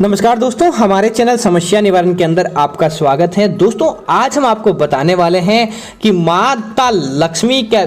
नमस्कार दोस्तों, हमारे चैनल समस्या निवारण के अंदर आपका स्वागत है। दोस्तों, आज हम आपको बताने वाले हैं कि माता लक्ष्मी का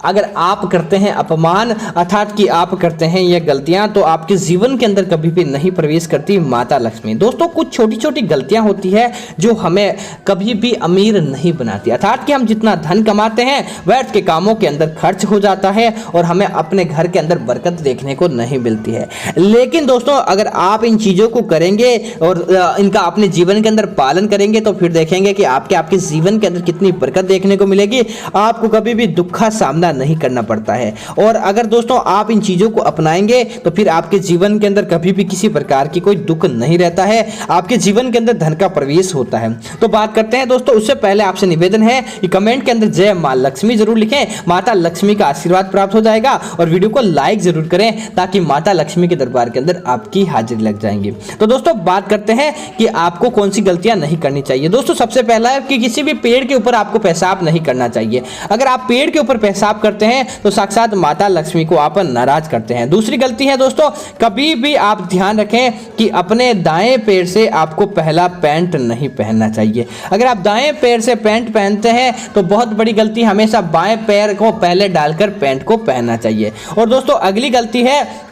अगर आप करते हैं अपमान, अर्थात कि आप करते हैं ये गलतियां, तो आपके जीवन के अंदर कभी भी नहीं प्रवेश करती माता लक्ष्मी। दोस्तों, कुछ छोटी छोटी गलतियां होती है जो हमें कभी भी अमीर नहीं बनाती, अर्थात कि हम जितना धन कमाते हैं व्यर्थ के कामों के अंदर खर्च हो जाता है और हमें अपने घर के अंदर बरकत देखने को नहीं मिलती है। लेकिन दोस्तों, अगर आप इन चीज़ों को करेंगे और इनका अपने जीवन के अंदर पालन करेंगे तो फिर देखेंगे कि आपके जीवन के अंदर कितनी बरकत देखने को मिलेगी। आपको कभी भी दुख का सामना नहीं करना पड़ता है। और अगर दोस्तों आप इन चीज़ों को अपनाएंगे तो फिर आपके जीवन के अंदर कभी भी किसी प्रकार की कोई दुख नहीं रहता है, आपके जीवन के अंदर धन का प्रवेश होता है। तो बात करते हैं दोस्तों, उससे पहले आपसे निवेदन है कि कमेंट के अंदर जय मां लक्ष्मी जरूर लिखें, माता लक्ष्मी का आशीर्वाद प्राप्त हो जाएगा। और वीडियो को लाइक जरूर करें ताकि माता लक्ष्मी के दरबार के अंदर आपकी हाजिरी लग जाएंगी। तो दोस्तों, बात करते हैं कि आपको कौन सी गलतियां नहीं करनी चाहिए। दोस्तों, सबसे पहला है कि किसी भी पेड़ के ऊपर आपको पेशाब नहीं करना चाहिए। अगर आप पेड़ के ऊपर पेशाब करते हैं तो साक्षात माता लक्ष्मी को आप नाराज करते हैं। दूसरी गलती है दोस्तों, कभी भी आप ध्यान रखें कि अपने दाएं पैर से आपको पहला पैंट नहीं पहनना चाहिए। अगर आप दाएं पैर से पैंट पहनते हैं तो बहुत बड़ी गलती, हमेशा बाएं पैर को पहले डालकर पैंट को पहनना चाहिए। और दोस्तों, अगली गलती है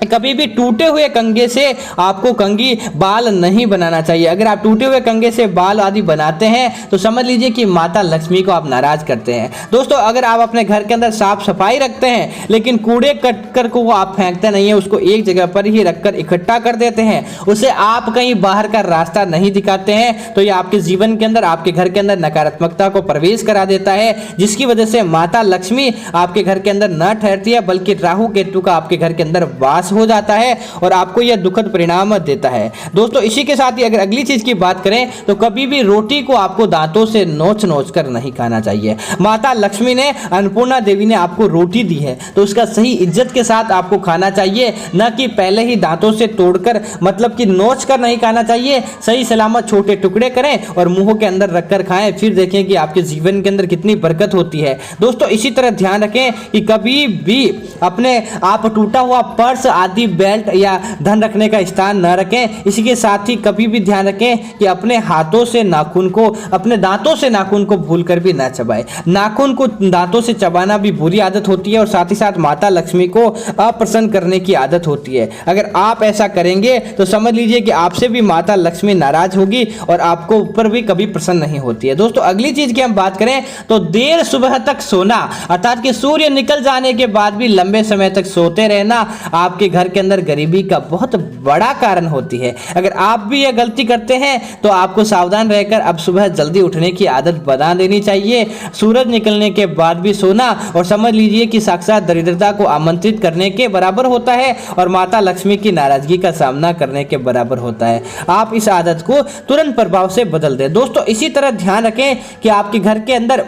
कभी भी टूटे हुए कंघे से आपको कंघी बाल नहीं बनाना चाहिए। अगर आप टूटे हुए कंघे से बाल आदि बनाते हैं तो समझ लीजिए कि माता लक्ष्मी को आप नाराज करते हैं। दोस्तों, अगर आप अपने घर के अंदर साफ सफाई रखते हैं लेकिन कूड़े कटकर को आप फेंकते नहीं है, उसको एक जगह पर ही रखकर इकट्ठा कर देते हैं, उसे आप कहीं बाहर का रास्ता नहीं दिखाते हैं, तो ये आपके जीवन के अंदर, आपके घर के अंदर नकारात्मकता को प्रवेश करा देता है, जिसकी वजह से माता लक्ष्मी आपके घर के अंदर न ठहरती है बल्कि राहु केतु का आपके घर के अंदर वास हो जाता है और आपको यह दुखद परिणाम देता है। दोस्तों, इसी के साथ ही अगर अगली चीज की बात करें तो कभी भी रोटी को आपको दांतों से नोच नोच कर नहीं खाना चाहिए। माता लक्ष्मी ने, अन्नपूर्णा देवी ने आपको रोटी दी है तो उसका सही इज्जत के साथ आपको खाना चाहिए, न कि पहले ही दांतों से तोड़कर, मतलब कि नोच कर नहीं खाना चाहिए। सही सलामत छोटे टुकड़े करें और मुंह के अंदर रखकर खाएं, फिर देखें कि आपके जीवन के अंदर कितनी बरकत होती है। दोस्तों, इसी तरह ध्यान रखें कि कभी भी अपने आप टूटा हुआ पर्स आदि, बेल्ट या धन रखने का स्थान न रखें। इसी के साथ ही कभी भी ध्यान रखें कि अपने हाथों से नाखून को, अपने दांतों से नाखून को भूलकर भी ना चबाएं। नाखून को दांतों से चबाना भी बुरी आदत होती है और साथ ही साथ माता लक्ष्मी को अप्रसन्न करने की आदत होती है। अगर आप ऐसा करेंगे तो समझ लीजिए कि आपसे भी माता लक्ष्मी नाराज होगी और आपको ऊपर भी कभी प्रसन्न नहीं होती है। दोस्तों, अगली चीज की हम बात करें तो देर सुबह तक सोना, अर्थात कि सूर्य निकल जाने के बाद भी लंबे समय तक सोते रहना आपके घर के अंदर गरीबी का बहुत बड़ा कारण होती है। अगर आप भी यह गलती करते हैं तो आपको सावधान रहकर अब सुबह जल्दी उठने की आदत बना देनी चाहिए। सूरज निकलने के बाद भी सोना और समझ लीजिए कि साक्षात दरिद्रता को आमंत्रित करने के बराबर होता है और माता लक्ष्मी की नाराजगी का सामना करने के बराबर होता है। आप इस आदत को तुरंत प्रभाव से बदल दें। दोस्तों, इसी तरह ध्यान रखें कि आपके घर के अंदर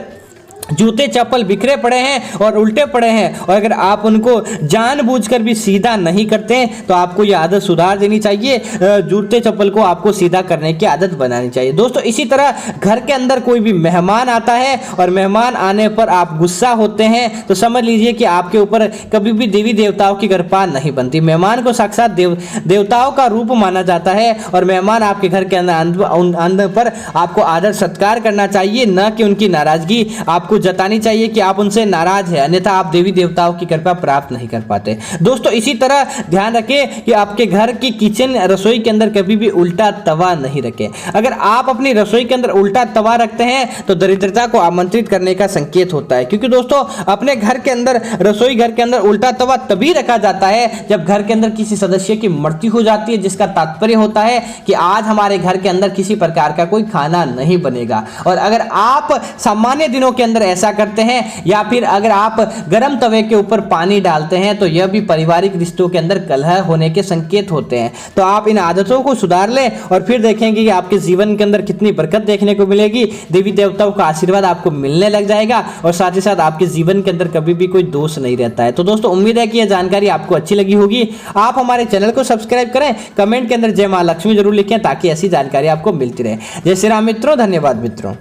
जूते चप्पल बिखरे पड़े हैं और उल्टे पड़े हैं और अगर आप उनको जानबूझकर भी सीधा नहीं करते तो आपको ये आदत सुधार देनी चाहिए। जूते चप्पल को आपको सीधा करने की आदत बनानी चाहिए। दोस्तों, इसी तरह घर के अंदर कोई भी मेहमान आता है और मेहमान आने पर आप गुस्सा होते हैं तो समझ लीजिए कि आपके ऊपर कभी भी देवी देवताओं की कृपा नहीं बनती। मेहमान को साक्षात देवताओं का रूप माना जाता है और मेहमान आपके घर के अंदर पर आपको आदर सत्कार करना चाहिए, न कि उनकी नाराजगी आपको जतानी चाहिए कि आप उनसे नाराज हैं, अन्यथा आप देवी देवताओं की कृपा प्राप्त नहीं कर पाते। दोस्तों, इसी तरह ध्यान रखें कि आपके घर की किचन, रसोई के अंदर कभी भी उल्टा तवा नहीं रखें। अगर आप अपनी रसोई के अंदर उल्टा तवा रखते हैं तो दरिद्रता को आमंत्रित करने का संकेत होता है, क्योंकि दोस्तों अपने घर के अंदर, रसोई घर के अंदर उल्टा तवा तभी रखा जाता है जब घर के अंदर किसी सदस्य की मृत्यु हो जाती है, जिसका तात्पर्य होता है कि आज हमारे घर के अंदर किसी प्रकार का कोई खाना नहीं बनेगा। और अगर आप सामान्य दिनों के अंदर ऐसा करते हैं या फिर अगर आप गर्म तवे के ऊपर पानी डालते हैं तो यह भी पारिवारिक रिश्तों के अंदर कलह होने के संकेत होते हैं। तो आप इन आदतों को सुधार लें और फिर देखेंगे कि आपके जीवन के अंदर कितनी बरकत देखने को मिलेगी। देवी देवताओं का आशीर्वाद आपको मिलने लग जाएगा और साथ ही साथ आपके जीवन के अंदर कभी भी कोई दोष नहीं रहता है। तो दोस्तों, उम्मीद है कि यह जानकारी आपको अच्छी लगी होगी। आप हमारे चैनल को सब्सक्राइब करें, कमेंट के अंदर जय मां लक्ष्मी जरूर लिखें ताकि ऐसी जानकारी आपको मिलती रहे। जय श्री राम मित्रों, धन्यवाद मित्रों।